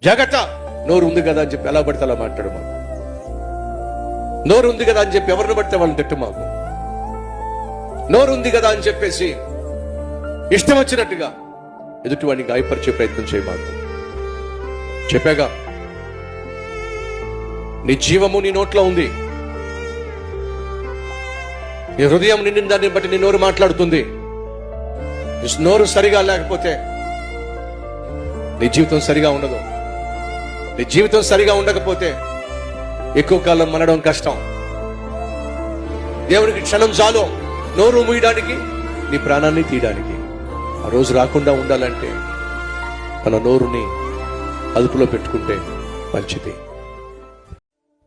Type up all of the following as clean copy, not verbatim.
జాగ్రత్త. నోరు ఉంది కదా అని చెప్పి ఎలా పడితే అలా మాట్లాడు మాకు. నోరు ఉంది కదా అని చెప్పి ఎవరిని పడితే వాళ్ళని తిట్టు మాకు. నోరు ఉంది కదా అని చెప్పేసి ఇష్టం వచ్చినట్టుగా ఎదుటివాడిని గాయపరిచే ప్రయత్నం చేయి మాకు. చెప్పాగా, నీ జీవము నీ నోట్లో ఉంది, నీ హృదయం నిండిన దాన్ని బట్టి నీ నోరు మాట్లాడుతుంది. నీ నోరు సరిగా లేకపోతే నీ జీవితం సరిగా ఉండదు. నీ జీవితం సరిగా ఉండకపోతే ఎక్కువ కాలం మనడం కష్టం. దేవునికి క్షణం చాలు నోరు మూయడానికి, నీ ప్రాణాన్ని తీయడానికి. ఆ రోజు రాకుండా ఉండాలంటే మన నోరుని అదుపులో పెట్టుకుంటే మంచిది.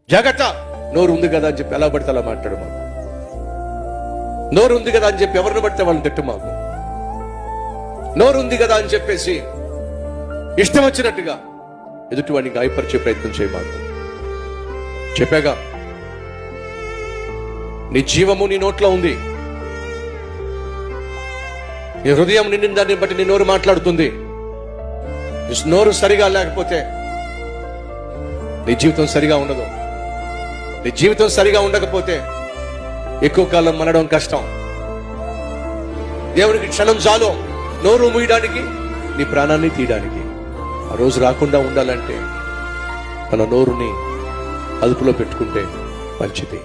జాగ్రత్త. నోరు ఉంది కదా అని చెప్పి ఎలా పడితే అలా మాట్లాడు మాకు. నోరు ఉంది కదా అని చెప్పి ఎవరిని పడితే వాళ్ళని తిట్టు మాకు. నోరు ఉంది కదా అని చెప్పేసి ఇష్టం వచ్చినట్టుగా ఎదుటివాడిని గాయపరిచే ప్రయత్నం చేయి మాకు. చెప్పాగా, నీ జీవము నీ నోట్లో ఉంది, నీ హృదయం నిండిన దాన్ని బట్టి నీ నోరు మాట్లాడుతుంది. నీ నోరు సరిగా లేకపోతే నీ జీవితం సరిగా ఉండదు. నీ జీవితం సరిగా ఉండకపోతే ఎక్కువ కాలం మనడం కష్టం. దేవునికి క్షణం చాలు నోరు మూయడానికి, నీ ప్రాణాన్ని తీయడానికి. ఆ రోజు రాకుండా ఉండాలంటే మన నోరుని అదుపులో పెట్టుకుంటే మంచిది.